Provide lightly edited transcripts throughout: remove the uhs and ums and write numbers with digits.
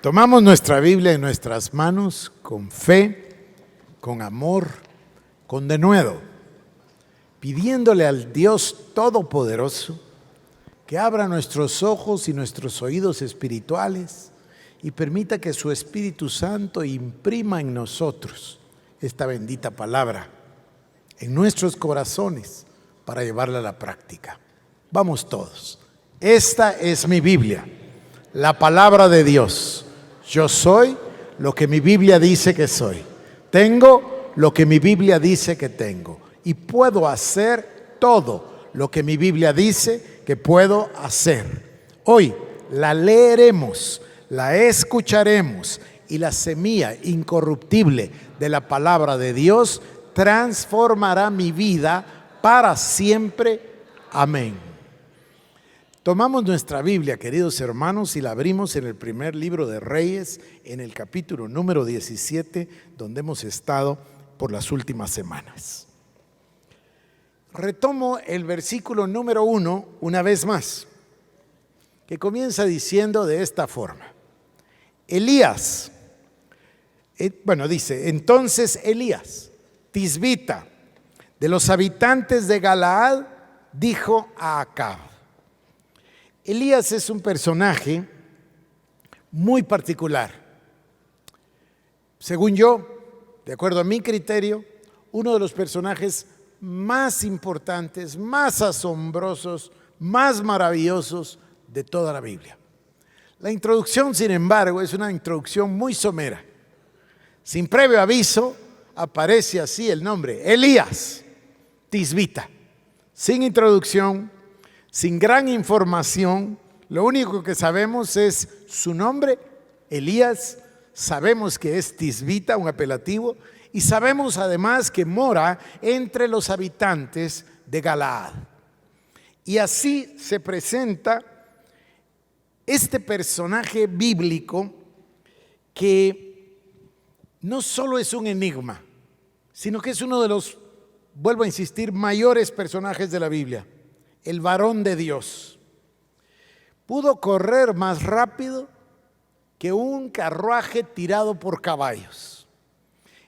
Tomamos nuestra Biblia en nuestras manos con fe, con amor, con denuedo, pidiéndole al Dios Todopoderoso que abra nuestros ojos y nuestros oídos espirituales y permita que su Espíritu Santo imprima en nosotros esta bendita palabra, en nuestros corazones, para llevarla a la práctica. Vamos todos. Esta es mi Biblia, la palabra de Dios. Yo soy lo que mi Biblia dice que soy. Tengo lo que mi Biblia dice que tengo. Y puedo hacer todo lo que mi Biblia dice que puedo hacer. Hoy la leeremos, la escucharemos y la semilla incorruptible de la palabra de Dios transformará mi vida para siempre. Amén. Tomamos nuestra Biblia, queridos hermanos, y la abrimos en el primer libro de Reyes, en el capítulo número 17, donde hemos estado por las últimas semanas. Retomo el versículo número 1 una vez más, que comienza diciendo de esta forma: Elías, dice, entonces Elías, tisbita, de los habitantes de Galaad, dijo a Acab. Elías es un personaje muy particular. Según yo, de acuerdo a mi criterio, uno de los personajes más importantes, más asombrosos, más maravillosos de toda la Biblia. La introducción, sin embargo, es una introducción muy somera. Sin previo aviso, aparece así el nombre: Elías, tisbita. Sin introducción, sin gran información, lo único que sabemos es su nombre, Elías. Sabemos que es tisbita, un apelativo, y sabemos además que mora entre los habitantes de Galaad. Y así se presenta este personaje bíblico que no solo es un enigma, sino que es uno de los, vuelvo a insistir, mayores personajes de la Biblia. El varón de Dios. Pudo correr más rápido que un carruaje tirado por caballos.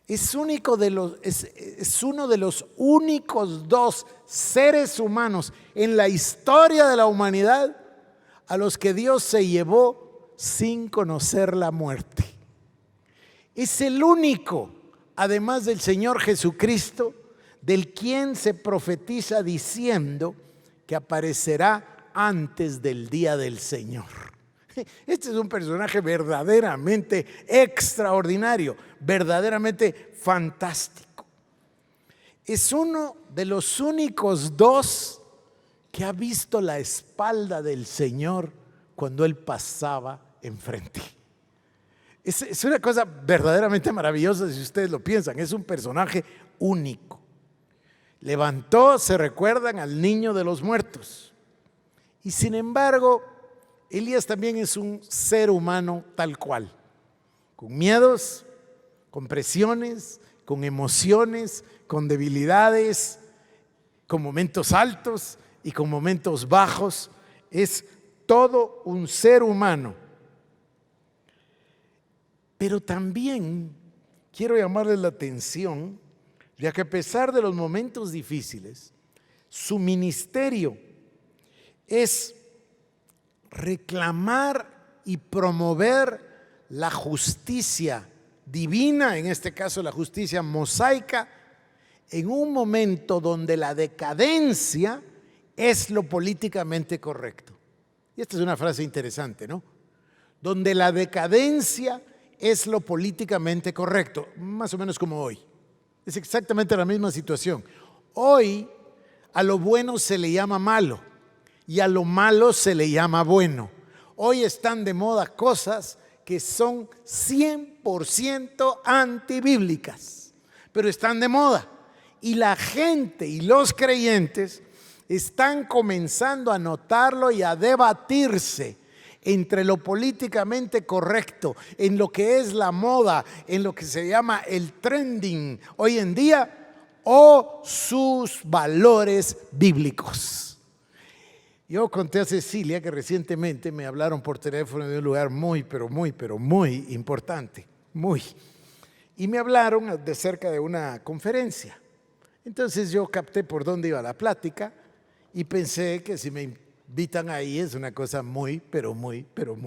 Es uno de los únicos dos seres humanos en la historia de la humanidad a los que Dios se llevó sin conocer la muerte. Es el único, además del Señor Jesucristo, del quien se profetiza diciendo que aparecerá antes del día del Señor. Este es un personaje verdaderamente extraordinario, verdaderamente fantástico. Es uno de los únicos dos que ha visto la espalda del Señor cuando Él pasaba enfrente. Es una cosa verdaderamente maravillosa si ustedes lo piensan. Es un personaje único. Levantó, se recuerdan, al niño de los muertos. Y sin embargo, Elías también es un ser humano tal cual, con miedos, con presiones, con emociones, con debilidades, con momentos altos y con momentos bajos. Es todo un ser humano. Pero también quiero llamarles la atención, ya que a pesar de los momentos difíciles, su ministerio es reclamar y promover la justicia divina, en este caso la justicia mosaica, en un momento donde la decadencia es lo políticamente correcto. Y esta es una frase interesante, ¿no? Donde la decadencia es lo políticamente correcto, más o menos como hoy. Es exactamente la misma situación. Hoy a lo bueno se le llama malo y a lo malo se le llama bueno. Hoy están de moda cosas que son 100% antibíblicas, pero están de moda. Y la gente y los creyentes están comenzando a notarlo y a debatirse entre lo políticamente correcto, en lo que es la moda, en lo que se llama el trending hoy en día, o sus valores bíblicos. Yo conté a Cecilia que recientemente me hablaron por teléfono de un lugar muy importante, y me hablaron de cerca de una conferencia. Entonces yo capté por dónde iba la plática y pensé que si me invitan ahí es una cosa muy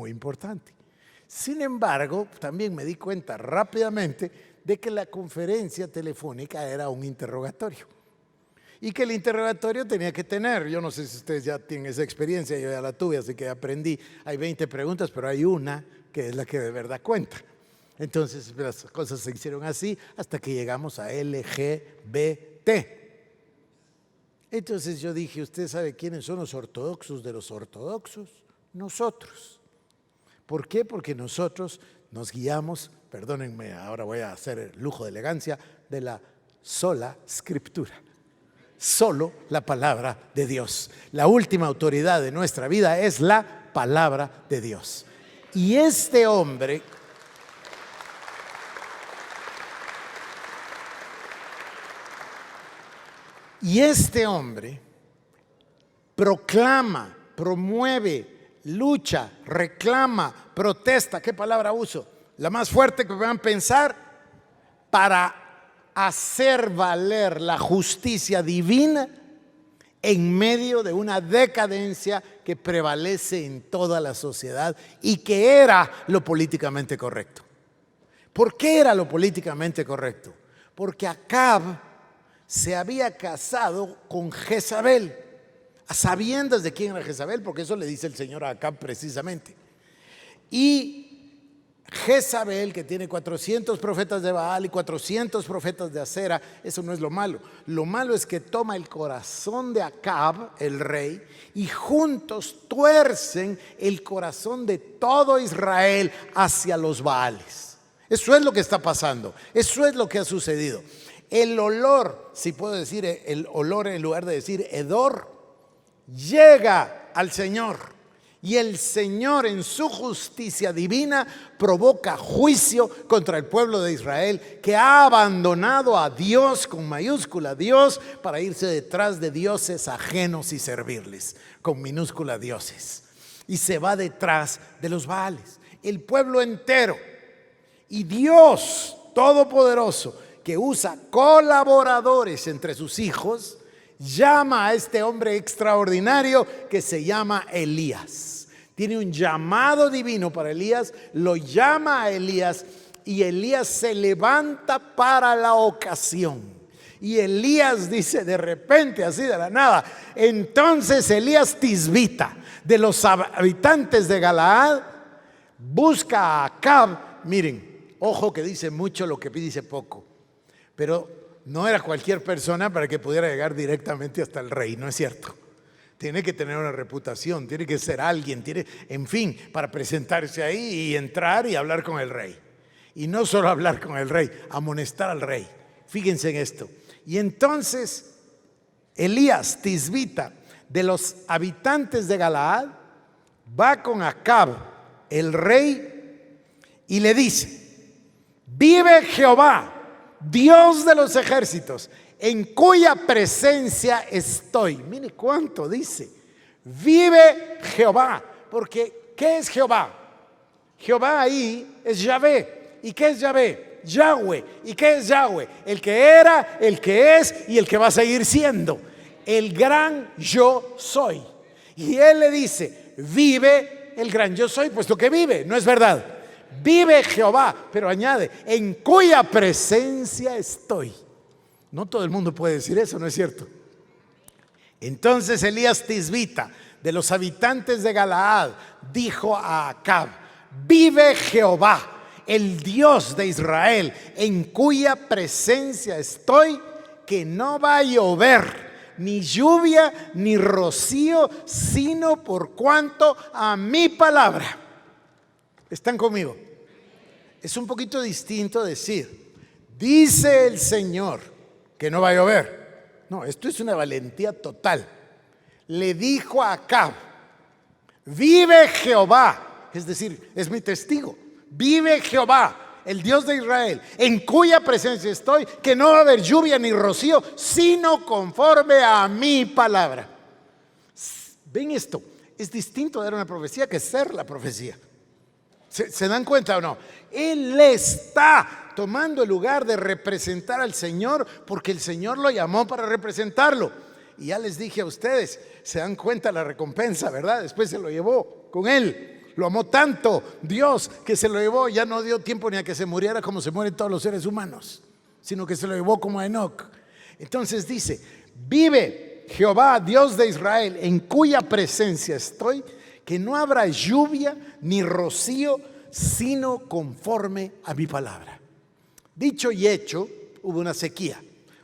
importante. Sin embargo, también me di cuenta rápidamente de que la conferencia telefónica era un interrogatorio y que el interrogatorio tenía que tener, yo no sé si ustedes ya tienen esa experiencia, yo ya la tuve, así que aprendí, hay 20 preguntas, pero hay una que es la que de verdad cuenta. Entonces las cosas se hicieron así hasta que llegamos a LGBT. Entonces yo dije, ¿usted sabe quiénes son los ortodoxos de los ortodoxos? Nosotros. ¿Por qué? Porque nosotros nos guiamos, perdónenme, ahora voy a hacer el lujo de elegancia, de la sola escritura. Solo la palabra de Dios. La última autoridad de nuestra vida es la palabra de Dios. Y este hombre proclama, promueve, lucha, reclama, protesta. ¿Qué palabra uso? La más fuerte que puedan pensar, para hacer valer la justicia divina en medio de una decadencia que prevalece en toda la sociedad y que era lo políticamente correcto. ¿Por qué era lo políticamente correcto? Porque Acab se había casado con Jezabel, a sabiendas de quién era Jezabel, porque eso le dice el Señor a Acab precisamente. Y Jezabel, que tiene 400 profetas de Baal y 400 profetas de Acera, eso no es lo malo. Lo malo es que toma el corazón de Acab, el rey, y juntos tuercen el corazón de todo Israel hacia los Baales. Eso es lo que está pasando, eso es lo que ha sucedido. El olor, si puedo decir el olor en lugar de decir hedor, llega al Señor. Y el Señor en su justicia divina provoca juicio contra el pueblo de Israel, que ha abandonado a Dios, con mayúscula Dios, para irse detrás de dioses ajenos y servirles, con minúscula dioses. Y se va detrás de los Baales, el pueblo entero. Y Dios Todopoderoso, que usa colaboradores entre sus hijos, llama a este hombre extraordinario que se llama Elías. Tiene un llamado divino para Elías, lo llama a Elías y Elías se levanta para la ocasión. Y Elías dice de repente, así de la nada, entonces Elías Tisbita, de los habitantes de Galaad, busca a Acab. Miren, ojo que dice mucho lo que dice poco, pero no era cualquier persona para que pudiera llegar directamente hasta el rey, ¿no es cierto? Tiene que tener una reputación, tiene que ser alguien, en fin, para presentarse ahí y entrar y hablar con el rey. Y no solo hablar con el rey, amonestar al rey. Fíjense en esto. Y entonces Elías Tisbita, de los habitantes de Galaad, va con Acab, el rey, y le dice: vive Jehová, Dios de los ejércitos, en cuya presencia estoy. Mire cuánto dice: vive Jehová. Porque ¿qué es Jehová? Jehová ahí es Yahvé. ¿Y qué es Yahvé? Yahweh. ¿Y qué es Yahweh? El que era, el que es y el que va a seguir siendo. El gran yo soy. Y él le dice: vive el gran yo soy, puesto que vive, ¿no es verdad? Vive Jehová, pero añade: en cuya presencia estoy. No todo el mundo puede decir eso, ¿no es cierto? Entonces Elías Tisbita, de los habitantes de Galaad, dijo a Acab: vive Jehová, el Dios de Israel, en cuya presencia estoy, que no va a llover ni lluvia ni rocío, sino por cuanto a mi palabra. ¿Están conmigo? Es un poquito distinto decir: dice el Señor que no va a llover. No, esto es una valentía total. Le dijo a Acab: vive Jehová, es decir, es mi testigo, vive Jehová, el Dios de Israel, en cuya presencia estoy, que no va a haber lluvia ni rocío, sino conforme a mi palabra. ven esto, es distinto dar una profecía que ser la profecía. ¿Se dan cuenta o no? Él está tomando el lugar de representar al Señor porque el Señor lo llamó para representarlo. Y ya les dije a ustedes, se dan cuenta la recompensa, ¿verdad? Después se lo llevó con él. Lo amó tanto Dios que se lo llevó, ya no dio tiempo ni a que se muriera como se mueren todos los seres humanos, sino que se lo llevó como a Enoc. Entonces dice, vive Jehová, Dios de Israel, en cuya presencia estoy, que no habrá lluvia ni rocío, sino conforme a mi palabra. Dicho y hecho, hubo una sequía.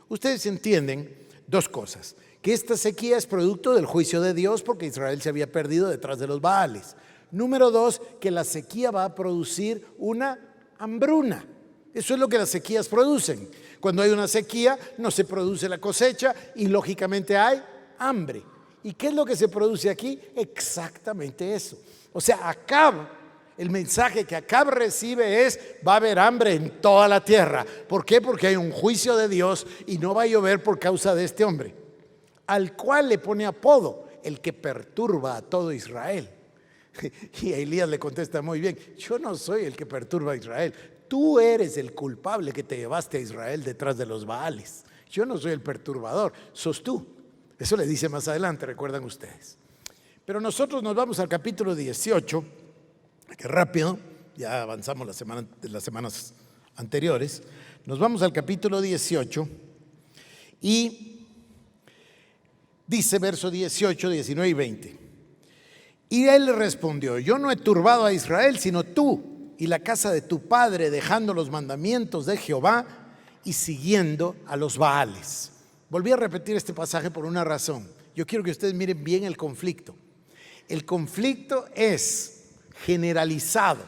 Ustedes entienden dos cosas, que esta sequía es producto del juicio de Dios porque Israel se había perdido detrás de los Baales. Número dos, que la sequía va a producir una hambruna. Eso es lo que las sequías producen. Cuando hay una sequía no se produce la cosecha y lógicamente hay hambre. ¿Y qué es lo que se produce aquí? Exactamente eso. O sea, Acab, el mensaje que Acab recibe es: va a haber hambre en toda la tierra. ¿Por qué? Porque hay un juicio de Dios y no va a llover por causa de este hombre, al cual le pone apodo, el que perturba a todo Israel. Y Elías le contesta muy bien: yo no soy el que perturba a Israel, tú eres el culpable que te llevaste a Israel detrás de los Baales. Yo no soy el perturbador, sos tú. Eso le dice más adelante, recuerdan ustedes. Pero nosotros nos vamos al capítulo 18, que rápido, ya avanzamos las semanas anteriores. Nos vamos al capítulo 18 y dice verso 18, 19 y 20. Y él le respondió: yo no he turbado a Israel, sino tú y la casa de tu padre, dejando los mandamientos de Jehová y siguiendo a los Baales. Volví a repetir este pasaje por una razón. Yo quiero que ustedes miren bien el conflicto. El conflicto es generalizado.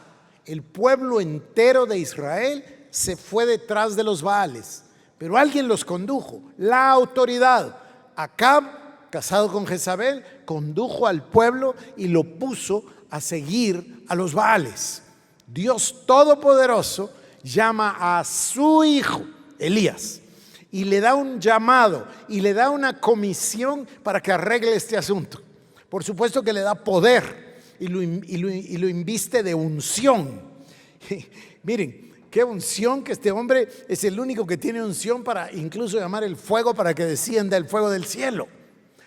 El pueblo entero de Israel se fue detrás de los Baales, pero alguien los condujo, la autoridad. Acab, casado con Jezabel, condujo al pueblo y lo puso a seguir a los Baales. Dios Todopoderoso llama a su hijo Elías y le da un llamado y le da una comisión para que arregle este asunto. Por supuesto que le da poder y lo inviste de unción. Miren, qué unción, que este hombre es el único que tiene unción para incluso llamar el fuego para que descienda el fuego del cielo,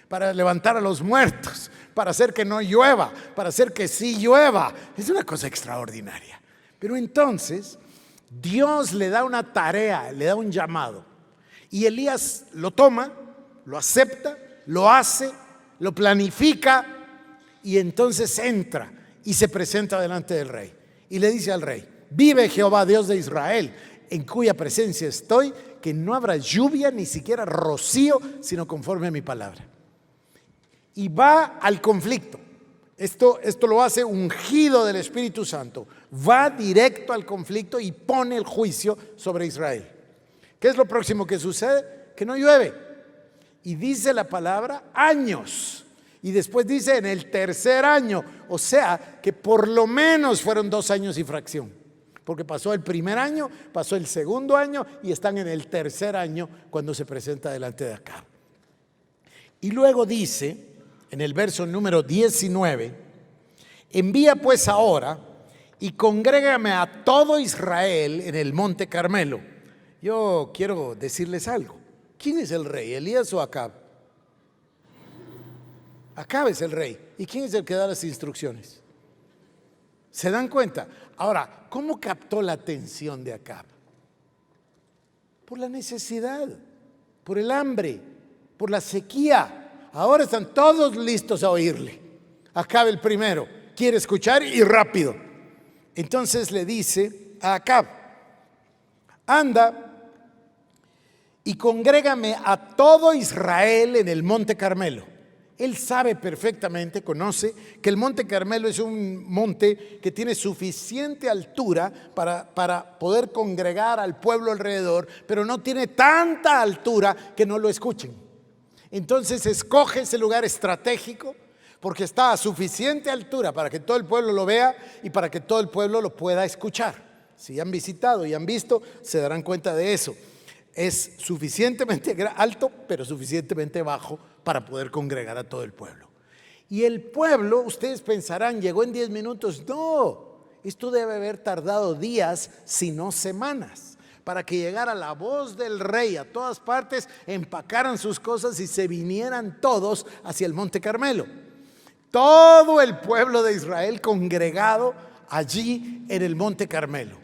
para levantar a los muertos, para hacer que no llueva, para hacer que sí llueva. Es una cosa extraordinaria. Pero entonces Dios le da una tarea, le da un llamado. Y Elías lo toma, lo acepta, lo hace, lo planifica y entonces entra y se presenta delante del rey. Y le dice al rey: vive Jehová, Dios de Israel, en cuya presencia estoy, que no habrá lluvia ni siquiera rocío, sino conforme a mi palabra. Y va al conflicto. Esto lo hace ungido del Espíritu Santo. Va directo al conflicto y pone el juicio sobre Israel. ¿Qué es lo próximo que sucede? Que no llueve. Y dice la palabra años. Y después dice en el tercer año. O sea que por lo menos fueron 2 años y fracción. Porque pasó el primer año, pasó el segundo año y están en el tercer año cuando se presenta delante de Acab. Y luego dice en el verso número 19: envía pues ahora y congrégame a todo Israel en el monte Carmelo. Yo quiero decirles algo. ¿Quién es el rey, Elías o Acab? Acab es el rey. ¿Y quién es el que da las instrucciones? ¿Se dan cuenta? Ahora, ¿cómo captó la atención de Acab? Por la necesidad, por el hambre, por la sequía. Ahora están todos listos a oírle. Acab el primero quiere escuchar y rápido. Entonces le dice a Acab: anda y congrégame a todo Israel en el monte Carmelo. Él sabe perfectamente, conoce que el monte Carmelo es un monte que tiene suficiente altura para poder congregar al pueblo alrededor, pero no tiene tanta altura que no lo escuchen. Entonces escoge ese lugar estratégico porque está a suficiente altura para que todo el pueblo lo vea y para que todo el pueblo lo pueda escuchar. Si han visitado y han visto, se darán cuenta de eso. Es suficientemente alto, pero suficientemente bajo para poder congregar a todo el pueblo. Y el pueblo, ustedes pensarán, llegó en 10 minutos. No, esto debe haber tardado días, si no semanas, para que llegara la voz del rey a todas partes, empacaran sus cosas y se vinieran todos hacia el Monte Carmelo. Todo el pueblo de Israel congregado allí en el Monte Carmelo.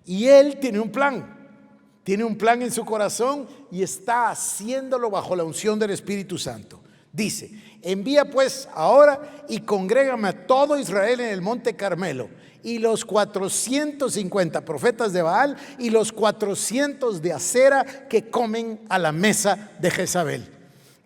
Y él tiene un plan en su corazón y está haciéndolo bajo la unción del Espíritu Santo. Dice: envía pues ahora y congrégame a todo Israel en el Monte Carmelo, y los 450 profetas de Baal y los 400 de Acera que comen a la mesa de Jezabel.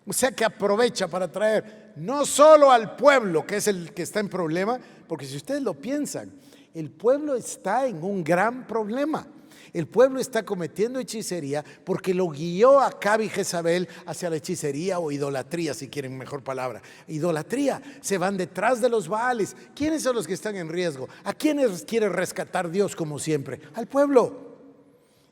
O sea que aprovecha para traer no solo al pueblo, que es el que está en problema, porque si ustedes lo piensan, el pueblo está en un gran problema. El pueblo está cometiendo hechicería porque lo guió Acab y Jezabel hacia la hechicería o idolatría, si quieren mejor palabra. Idolatría, se van detrás de los Baales. ¿Quiénes son los que están en riesgo? ¿A quiénes quiere rescatar Dios como siempre? Al pueblo.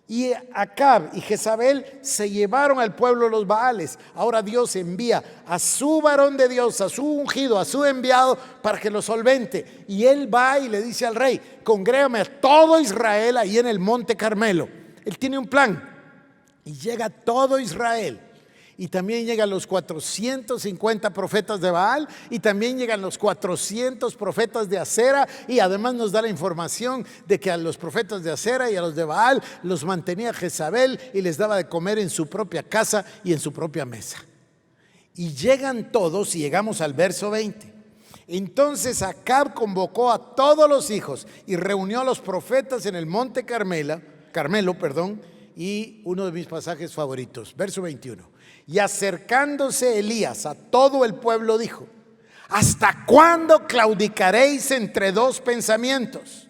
Y Acab y Jezabel se llevaron al pueblo los Baales. Ahora Dios envía a su varón de Dios, a su ungido, a su enviado para que lo solvente. Y él va y le dice al rey: congrégame a todo Israel ahí en el Monte Carmelo. Él tiene un plan y llega todo Israel. Y también llegan los 450 profetas de Baal, y también llegan los 400 profetas de Acera, y además nos da la información de que a los profetas de Acera y a los de Baal los mantenía Jezabel y les daba de comer en su propia casa y en su propia mesa. Y llegan todos, y llegamos al verso 20. Entonces Acab convocó a todos los hijos y reunió a los profetas en el monte Carmelo, y uno de mis pasajes favoritos, verso 21. Y acercándose Elías a todo el pueblo dijo: ¿hasta cuándo claudicaréis entre dos pensamientos?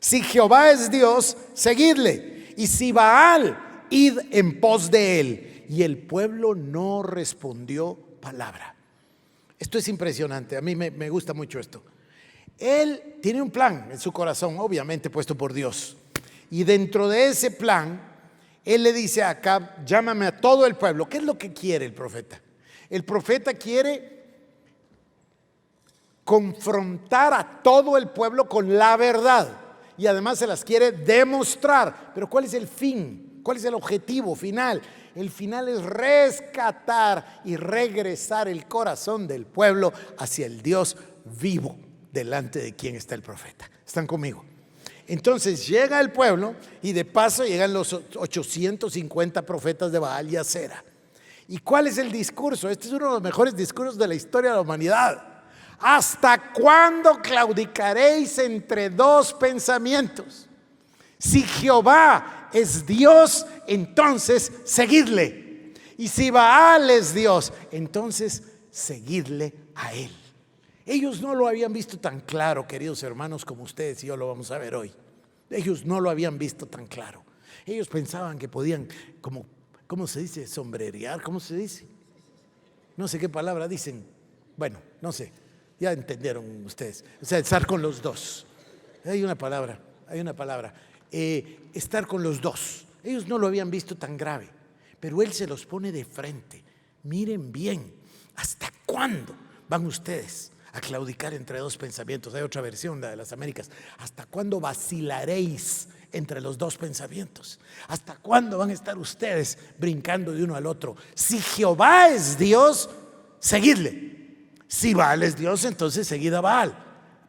Si Jehová es Dios, seguidle, y si Baal, id en pos de él. Y el pueblo no respondió palabra. Esto es impresionante, a mí me gusta mucho esto. Él tiene un plan en su corazón, obviamente puesto por Dios. Y dentro de ese plan, él le dice a Acab: llámame a todo el pueblo. ¿Qué es lo que quiere el profeta? El profeta quiere confrontar a todo el pueblo con la verdad, y además se las quiere demostrar. Pero ¿cuál es el fin? ¿Cuál es el objetivo final? El final es rescatar y regresar el corazón del pueblo hacia el Dios vivo, delante de quien está el profeta. ¿Están conmigo? Entonces llega el pueblo, y de paso llegan los 850 profetas de Baal y Acera. ¿Y cuál es el discurso? Este es uno de los mejores discursos de la historia de la humanidad. ¿Hasta cuándo claudicaréis entre dos pensamientos? Si Jehová es Dios, entonces seguidle. Y si Baal es Dios, entonces seguidle a él. Ellos no lo habían visto tan claro, queridos hermanos, como ustedes y yo lo vamos a ver hoy. Ellos no lo habían visto tan claro. Ellos pensaban que podían, ¿cómo se dice? Sombrerear, ¿cómo se dice? No sé qué palabra dicen. Bueno, no sé, ya entendieron ustedes. O sea, estar con los dos. Hay una palabra. Estar con los dos. Ellos no lo habían visto tan grave, pero él se los pone de frente. Miren bien, ¿hasta cuándo van ustedes a claudicar entre dos pensamientos? Hay otra versión, la de las Américas. ¿Hasta cuándo vacilaréis entre los dos pensamientos? ¿Hasta cuándo van a estar ustedes brincando de uno al otro? Si Jehová es Dios, seguidle. Si Baal es Dios, entonces seguid a Baal.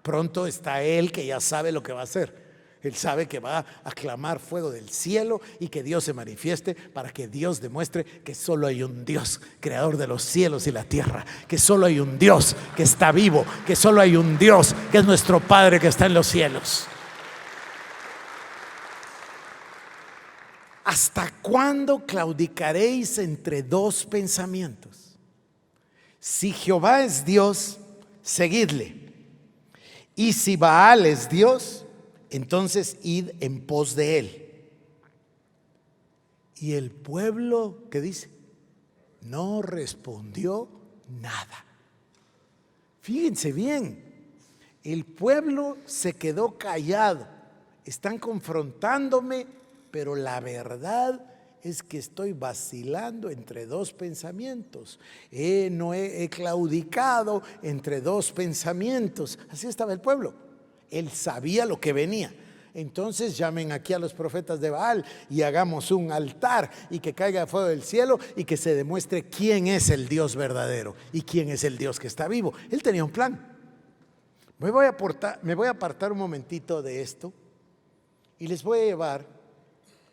Pronto está él, que ya sabe lo que va a hacer. Él sabe que va a clamar fuego del cielo y que Dios se manifieste, para que Dios demuestre que solo hay un Dios, creador de los cielos y la tierra, que solo hay un Dios que está vivo, que solo hay un Dios que es nuestro Padre que está en los cielos. ¿Hasta cuándo claudicaréis entre dos pensamientos? Si Jehová es Dios, seguidle. Y si Baal es Dios, entonces id en pos de él. Y el pueblo, ¿qué dice? No respondió nada. Fíjense bien, el pueblo se quedó callado. Están confrontándome, pero la verdad es que estoy vacilando entre dos pensamientos. No he claudicado entre dos pensamientos. Así estaba el pueblo. Él sabía lo que venía. Entonces llamen aquí a los profetas de Baal y hagamos un altar y que caiga fuego del cielo y que se demuestre quién es el Dios verdadero y quién es el Dios que está vivo. Él tenía un plan. Me voy a apartar un momentito de esto y les voy a llevar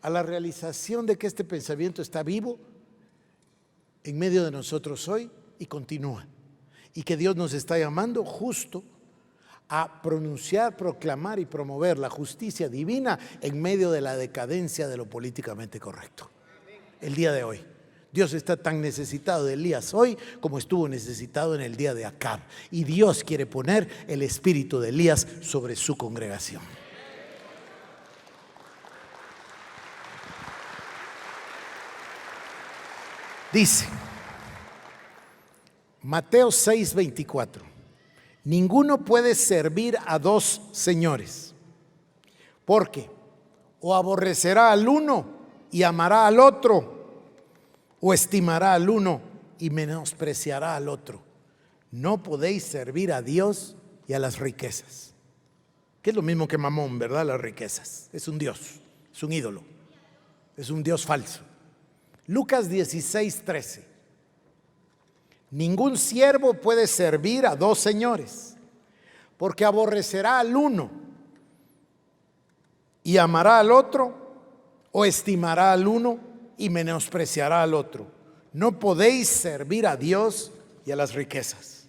a la realización de que este pensamiento está vivo en medio de nosotros hoy y continúa. Y que Dios nos está llamando justo a pronunciar, proclamar y promover la justicia divina en medio de la decadencia de lo políticamente correcto. El día de hoy, Dios está tan necesitado de Elías hoy como estuvo necesitado en el día de Acab. Y Dios quiere poner el espíritu de Elías sobre su congregación. Dice Mateo 6:24: ninguno puede servir a dos señores, porque o aborrecerá al uno y amará al otro, o estimará al uno y menospreciará al otro. No podéis servir a Dios y a las riquezas. Que es lo mismo que Mamón, ¿verdad? Las riquezas. Es un Dios, es un ídolo, es un Dios falso. Lucas 16:13: ningún siervo puede servir a dos señores, porque aborrecerá al uno y amará al otro, o estimará al uno y menospreciará al otro. No podéis servir a Dios y a las riquezas.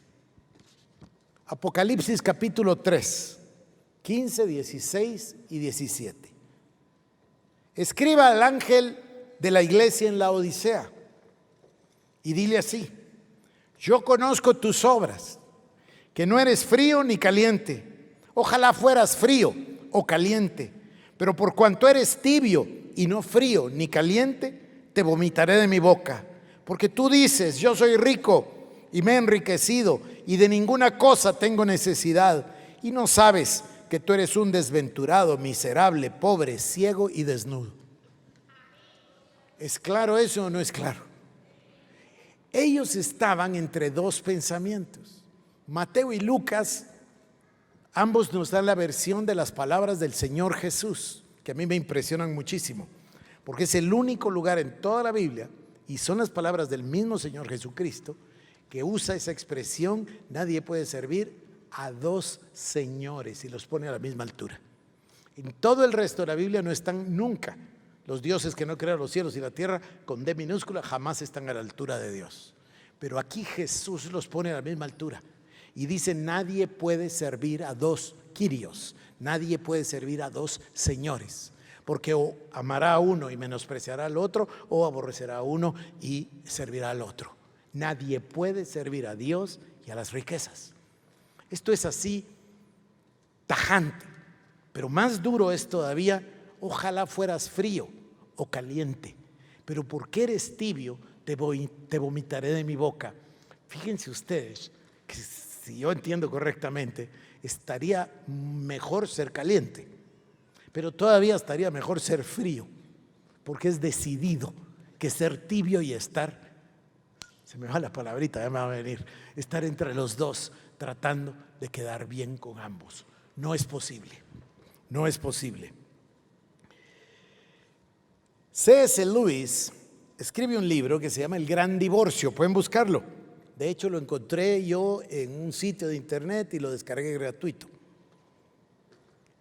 Apocalipsis capítulo 3, 15, 16 y 17. Escriba al ángel de la iglesia en la Odisea y dile así: yo conozco tus obras, que no eres frío ni caliente. Ojalá fueras frío o caliente, pero por cuanto eres tibio y no frío ni caliente, te vomitaré de mi boca. Porque tú dices: yo soy rico y me he enriquecido y de ninguna cosa tengo necesidad, y no sabes que tú eres un desventurado, miserable, pobre, ciego y desnudo. ¿Es claro eso o no es claro? Ellos estaban entre dos pensamientos. Mateo y Lucas, ambos nos dan la versión de las palabras del Señor Jesús, que a mí me impresionan muchísimo, porque es el único lugar en toda la Biblia, y son las palabras del mismo Señor Jesucristo, que usa esa expresión: nadie puede servir a dos señores, y los pone a la misma altura. En todo el resto de la Biblia no están nunca. Los dioses que no crearon los cielos y la tierra, con D minúscula, jamás están a la altura de Dios. Pero aquí Jesús los pone a la misma altura y dice: nadie puede servir a dos quirios, nadie puede servir a dos señores, porque o amará a uno y menospreciará al otro, o aborrecerá a uno y servirá al otro. Nadie puede servir a Dios y a las riquezas. Esto es así tajante, pero más duro es todavía: ojalá fueras frío o caliente, pero porque eres tibio, te vomitaré de mi boca. Fíjense ustedes que, si yo entiendo correctamente, estaría mejor ser caliente, pero todavía estaría mejor ser frío, porque es decidido, que ser tibio y estar, se me va la palabrita, ya me va a venir, estar entre los dos, tratando de quedar bien con ambos. No es posible, no es posible. C.S. Lewis escribe un libro que se llama El Gran Divorcio. Pueden buscarlo. De hecho, lo encontré yo en un sitio de internet y lo descargué gratuito.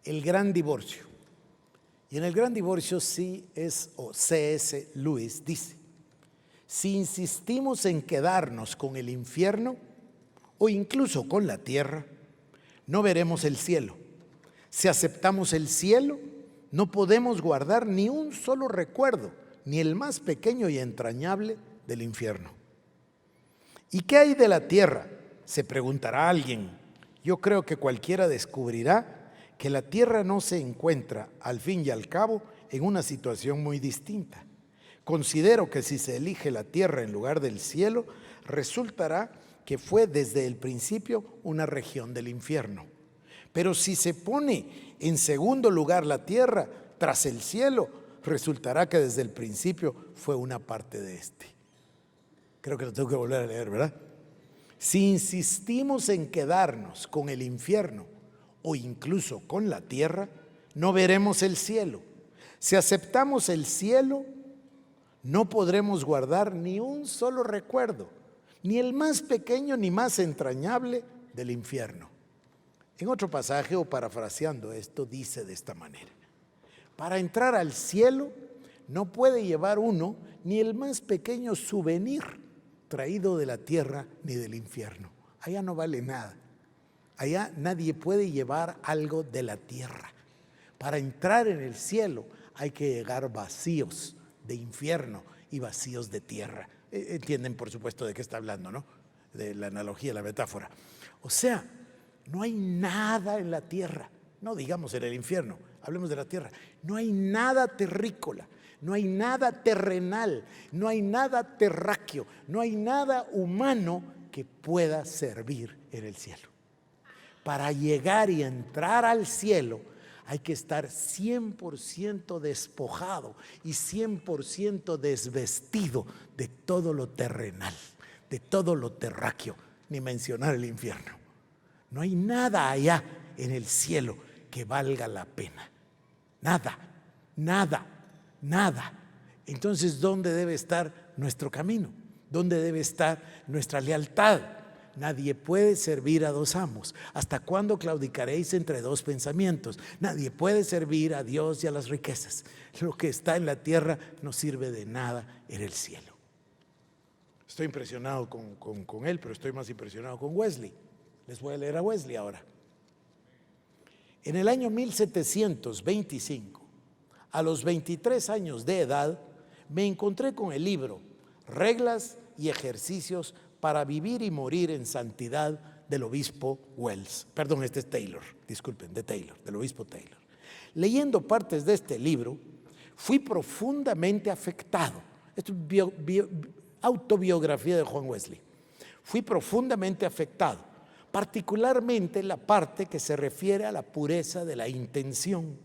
El Gran Divorcio. Y en El Gran Divorcio C.S. Lewis dice: si insistimos en quedarnos con el infierno o incluso con la tierra, no veremos el cielo. Si aceptamos el cielo, no podemos guardar ni un solo recuerdo, ni el más pequeño y entrañable, del infierno. ¿Y qué hay de la tierra?, se preguntará alguien. Yo creo que cualquiera descubrirá que la tierra no se encuentra, al fin y al cabo, en una situación muy distinta. Considero que si se elige la tierra en lugar del cielo, resultará que fue desde el principio una región del infierno. Pero si se pone en segundo lugar la tierra tras el cielo, resultará que desde el principio fue una parte de este. Creo que lo tengo que volver a leer, ¿verdad? Si insistimos en quedarnos con el infierno o incluso con la tierra, no veremos el cielo. Si aceptamos el cielo, no podremos guardar ni un solo recuerdo, ni el más pequeño ni más entrañable del infierno. En otro pasaje, o parafraseando esto, dice de esta manera: para entrar al cielo no puede llevar uno ni el más pequeño souvenir traído de la tierra ni del infierno. Allá no vale nada. Allá nadie puede llevar algo de la tierra. Para entrar en el cielo hay que llegar vacíos de infierno y vacíos de tierra. Entienden, por supuesto, de qué está hablando, ¿no? De la analogía, la metáfora. O sea, no hay nada en la tierra, no digamos en el infierno, hablemos de la tierra. No hay nada terrícola, no hay nada terrenal, no hay nada terráqueo, no hay nada humano que pueda servir en el cielo. Para llegar y entrar al cielo hay que estar 100% despojado y 100% desvestido de todo lo terrenal, de todo lo terráqueo, ni mencionar el infierno. No hay nada allá en el cielo que valga la pena. Nada, nada, nada. Entonces, ¿dónde debe estar nuestro camino? ¿Dónde debe estar nuestra lealtad? Nadie puede servir a dos amos. ¿Hasta cuándo claudicaréis entre dos pensamientos? Nadie puede servir a Dios y a las riquezas. Lo que está en la tierra no sirve de nada en el cielo. Estoy impresionado con él, pero estoy más impresionado con Wesley. Les voy a leer a Wesley ahora. En el año 1725, a los 23 años de edad, me encontré con el libro Reglas y ejercicios para vivir y morir en santidad del obispo Wells. Perdón, este es Taylor, disculpen, del obispo Taylor. Leyendo partes de este libro, fui profundamente afectado. Esto es autobiografía de Juan Wesley. Fui profundamente afectado, particularmente la parte que se refiere a la pureza de la intención.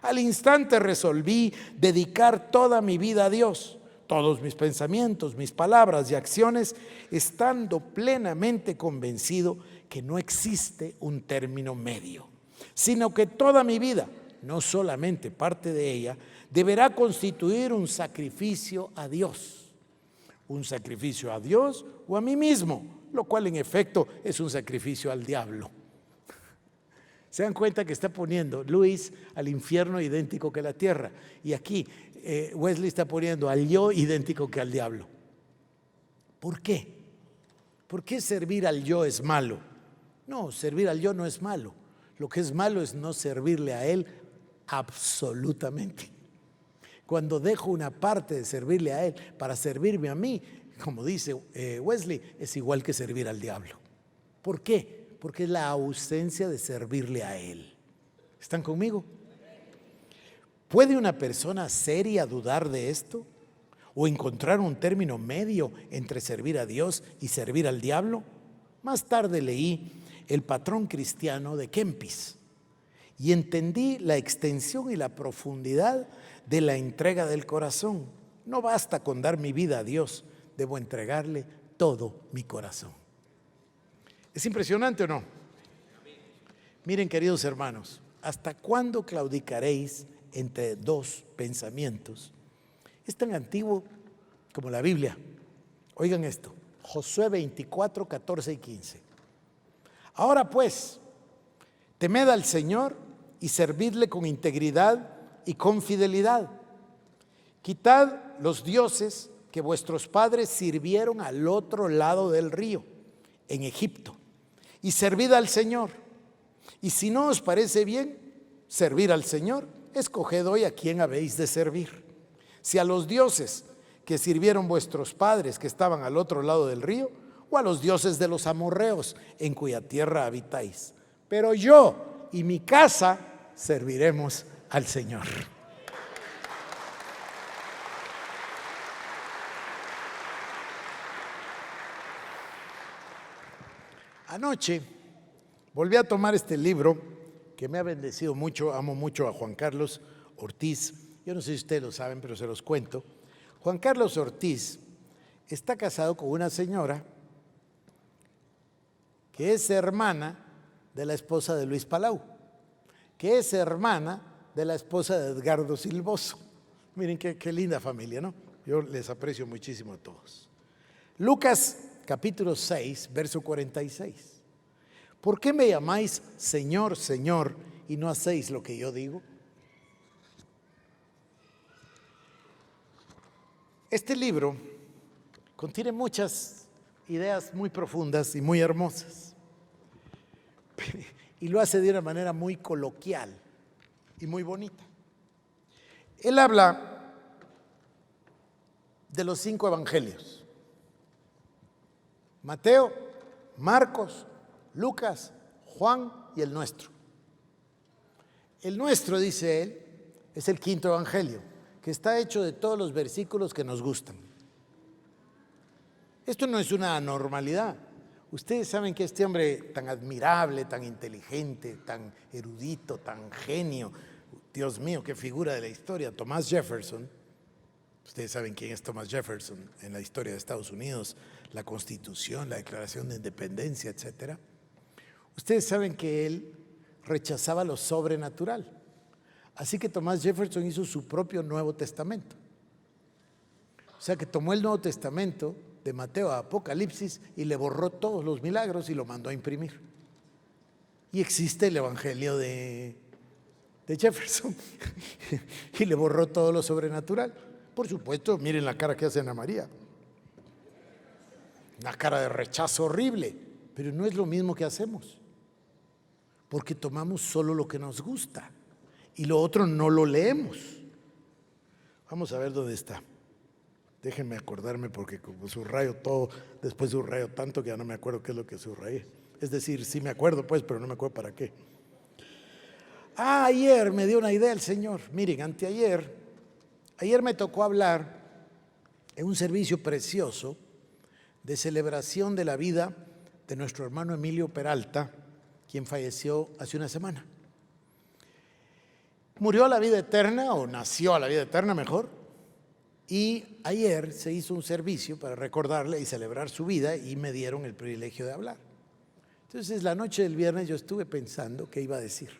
Al instante resolví dedicar toda mi vida a Dios, todos mis pensamientos, mis palabras y acciones, estando plenamente convencido que no existe un término medio, sino que toda mi vida, no solamente parte de ella, deberá constituir un sacrificio a Dios. Un sacrificio a Dios o a mí mismo, lo cual en efecto es un sacrificio al diablo. Se dan cuenta que está poniendo Luis al infierno idéntico que la tierra, y aquí Wesley está poniendo al yo idéntico que al diablo. ¿Por qué? ¿Por qué servir al yo es malo? No, servir al yo no es malo. Lo que es malo es no servirle a él absolutamente. Cuando dejo una parte de servirle a él para servirme a mí, como dice Wesley, es igual que servir al diablo. ¿Por qué? Porque es la ausencia de servirle a él. ¿Están conmigo? ¿Puede una persona seria dudar de esto? ¿O encontrar un término medio entre servir a Dios y servir al diablo? Más tarde leí El patrón cristiano de Kempis y entendí la extensión y la profundidad de la entrega del corazón. No basta con dar mi vida a Dios, debo entregarle todo mi corazón. ¿Es impresionante o no? Miren, queridos hermanos, ¿hasta cuándo claudicaréis entre dos pensamientos? Es tan antiguo como la Biblia. Oigan esto, Josué 24, 14 y 15. Ahora pues, temed al Señor y servidle con integridad y con fidelidad. Quitad los dioses que vuestros padres sirvieron al otro lado del río, en Egipto, y servid al Señor. Y si no os parece bien servir al Señor, escoged hoy a quién habéis de servir. Si a los dioses que sirvieron vuestros padres que estaban al otro lado del río, o a los dioses de los amorreos en cuya tierra habitáis. Pero yo y mi casa serviremos al Señor. Anoche volví a tomar este libro que me ha bendecido mucho. Amo mucho a Juan Carlos Ortiz Yo no sé si ustedes lo saben, pero se los cuento. Juan Carlos Ortiz está casado con una señora que es hermana de la esposa de Luis Palau, que es hermana de la esposa de Edgardo Silvoso. Miren qué linda familia, ¿no? Yo les aprecio muchísimo a todos. Lucas capítulo 6, verso 46. ¿Por qué me llamáis Señor, Señor, y no hacéis lo que yo digo? Este libro contiene muchas ideas muy profundas y muy hermosas. Y lo hace de una manera muy coloquial y muy bonita. Él habla de los 5 evangelios: Mateo, Marcos, Lucas, Juan y el nuestro. El nuestro, dice él, es el 5.º evangelio, que está hecho de todos los versículos que nos gustan. Esto no es una anormalidad. Ustedes saben que este hombre tan admirable, tan inteligente, tan erudito, tan genio, Dios mío, qué figura de la historia, Thomas Jefferson. Ustedes saben quién es Thomas Jefferson en la historia de Estados Unidos, la Constitución, la Declaración de Independencia, etc. Ustedes saben que él rechazaba lo sobrenatural. Así que Thomas Jefferson hizo su propio Nuevo Testamento. O sea que tomó el Nuevo Testamento de Mateo a Apocalipsis y le borró todos los milagros y lo mandó a imprimir. Y existe el Evangelio de Jefferson y le borró todo lo sobrenatural. Por supuesto, miren la cara que hace Ana María. Una cara de rechazo horrible, pero no es lo mismo que hacemos. Porque tomamos solo lo que nos gusta y lo otro no lo leemos. Vamos a ver dónde está. Déjenme acordarme porque como subrayo todo, después subrayo tanto que ya no me acuerdo qué es lo que subrayé. Es decir, sí me acuerdo pues, pero no me acuerdo para qué. Ayer me dio una idea el Señor. Miren, ayer me tocó hablar en un servicio precioso de celebración de la vida de nuestro hermano Emilio Peralta, quien falleció hace una semana. Murió a la vida eterna, o nació a la vida eterna mejor, y ayer se hizo un servicio para recordarle y celebrar su vida y me dieron el privilegio de hablar. Entonces la noche del viernes yo estuve pensando qué iba a decir.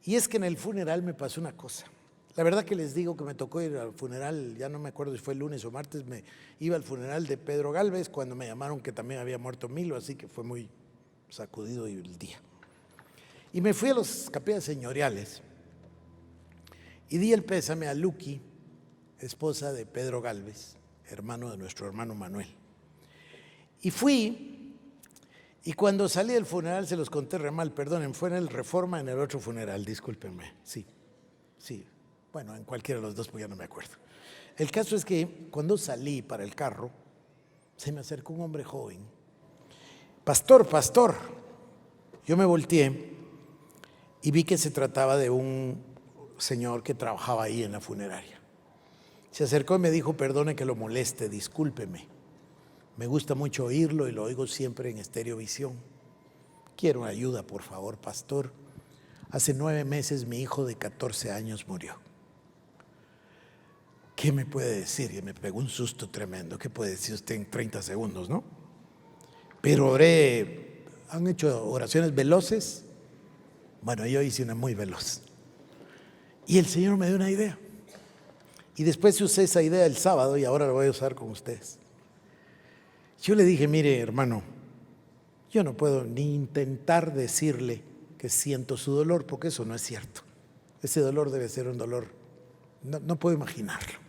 Y es que en el funeral me pasó una cosa. La verdad que les digo que me tocó ir al funeral, ya no me acuerdo si fue el lunes o martes, me iba al funeral de Pedro Gálvez cuando me llamaron que también había muerto Milo, así que fue muy sacudido el día. Y me fui a las capillas señoriales y di el pésame a Luqui, esposa de Pedro Gálvez, hermano de nuestro hermano Manuel. Y fui, y cuando salí del funeral se los conté re mal, perdonen, fue en el Reforma, en el otro funeral, discúlpenme, sí, bueno, en cualquiera de los dos, pues ya no me acuerdo. El caso es que cuando salí para el carro, se me acercó un hombre joven. Pastor. Yo me volteé y vi que se trataba de un señor que trabajaba ahí en la funeraria. Se acercó y me dijo, perdone que lo moleste, discúlpeme. Me gusta mucho oírlo y lo oigo siempre en Estereovisión. Quiero ayuda, por favor, pastor. Hace 9 meses mi hijo de 14 años murió. ¿Qué me puede decir? Y me pegó un susto tremendo. ¿Qué puede decir usted en 30 segundos, no? Pero oré. ¿Han hecho oraciones veloces? Bueno, yo hice una muy veloz. Y el Señor me dio una idea. Y después usé esa idea el sábado y ahora la voy a usar con ustedes. Yo le dije, mire, hermano, yo no puedo ni intentar decirle que siento su dolor, porque eso no es cierto. Ese dolor debe ser un dolor, no puedo imaginarlo.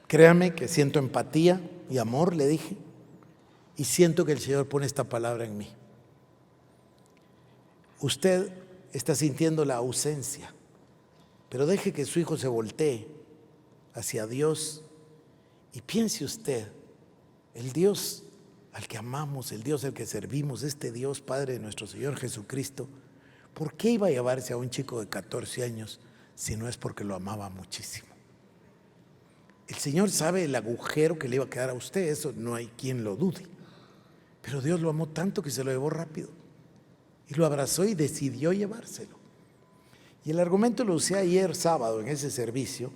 Créame que siento empatía y amor, le dije, y siento que el Señor pone esta palabra en mí. Usted está sintiendo la ausencia, pero deje que su hijo se voltee hacia Dios y piense usted, el Dios al que amamos, el Dios al que servimos, este Dios Padre de nuestro Señor Jesucristo, ¿por qué iba a llevarse a un chico de 14 años si no es porque lo amaba muchísimo? El Señor sabe el agujero que le iba a quedar a usted, eso no hay quien lo dude. Pero Dios lo amó tanto que se lo llevó rápido y lo abrazó y decidió llevárselo. Y el argumento lo usé ayer sábado en ese servicio,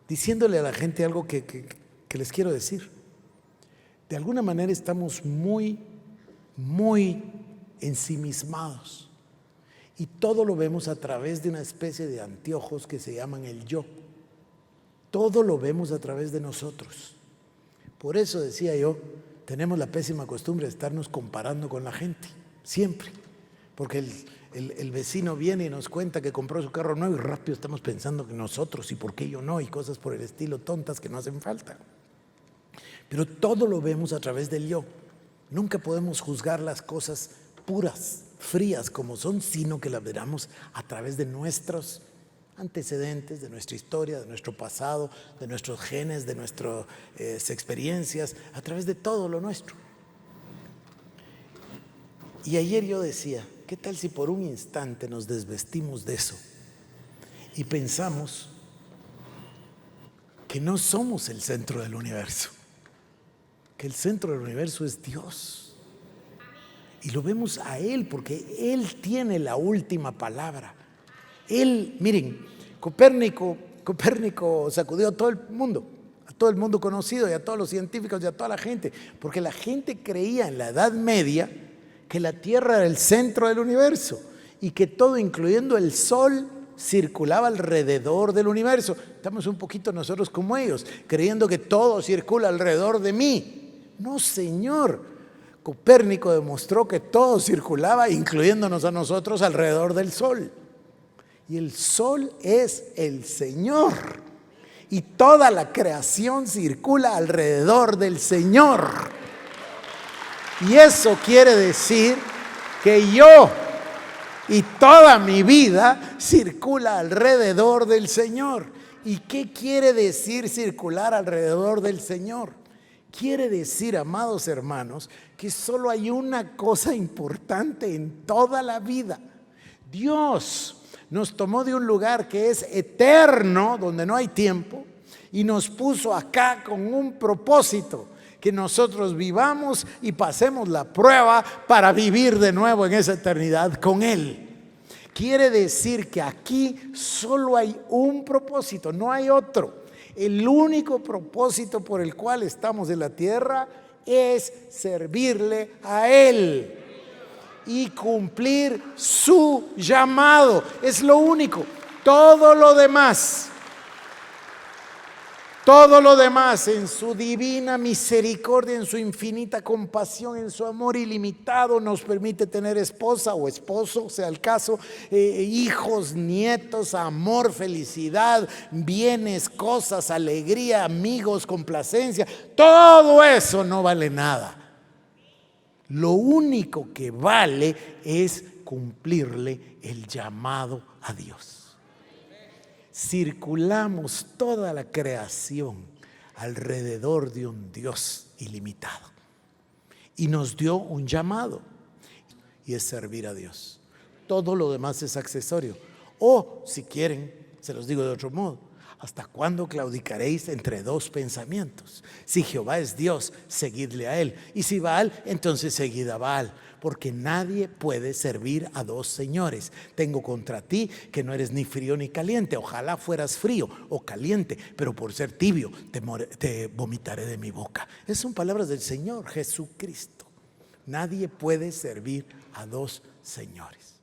diciéndole a la gente algo que les quiero decir. De alguna manera estamos muy ensimismados. Y todo lo vemos a través de una especie de anteojos que se llaman el yo. Todo lo vemos a través de nosotros. Por eso decía yo, tenemos la pésima costumbre de estarnos comparando con la gente, siempre. Porque el vecino viene y nos cuenta que compró su carro nuevo y rápido estamos pensando que nosotros y por qué yo no, y cosas por el estilo tontas que no hacen falta. Pero todo lo vemos a través del yo. Nunca podemos juzgar las cosas puras, frías como son, sino que las veramos a través de nuestros antecedentes, de nuestra historia, de nuestro pasado, de nuestros genes, de nuestras experiencias, a través de todo lo nuestro. Y ayer yo decía, ¿qué tal si por un instante nos desvestimos de eso y pensamos que no somos el centro del universo? Que el centro del universo es Dios. Y lo vemos a Él porque Él tiene la última palabra. Él, miren, Copérnico sacudió a todo el mundo conocido y a todos los científicos y a toda la gente, porque la gente creía en la Edad Media que la Tierra era el centro del universo y que todo, incluyendo el Sol, circulaba alrededor del universo. Estamos un poquito nosotros como ellos, creyendo que todo circula alrededor de mí. No, señor. Copérnico demostró que todo circulaba, incluyéndonos a nosotros, alrededor del Sol. Y el Sol es el Señor. Y toda la creación circula alrededor del Señor. Y eso quiere decir que yo y toda mi vida circula alrededor del Señor. ¿Y qué quiere decir circular alrededor del Señor? Quiere decir, amados hermanos, que solo hay una cosa importante en toda la vida. Dios nos tomó de un lugar que es eterno, donde no hay tiempo, y nos puso acá con un propósito, que nosotros vivamos y pasemos la prueba para vivir de nuevo en esa eternidad con Él. Quiere decir que aquí solo hay un propósito, no hay otro. El único propósito por el cual estamos en la tierra es servirle a Él y cumplir su llamado. Es lo único. Todo lo demás en su divina misericordia, en su infinita compasión, en su amor ilimitado, nos permite tener esposa o esposo, sea el caso, hijos, nietos, amor, felicidad, bienes, cosas, alegría, amigos, complacencia. Todo eso no vale nada. Lo único que vale es cumplirle el llamado a Dios. Circulamos toda la creación alrededor de un Dios ilimitado y nos dio un llamado y es servir a Dios. Todo lo demás es accesorio. O si quieren, se los digo de otro modo, ¿hasta cuándo claudicaréis entre dos pensamientos? Si Jehová es Dios, seguidle a Él, y si Baal, entonces seguid a Baal, porque nadie puede servir a dos señores. Tengo contra ti que no eres ni frío ni caliente. Ojalá fueras frío o caliente, pero por ser tibio te vomitaré de mi boca. Esas son palabras del Señor Jesucristo. Nadie puede servir a dos señores.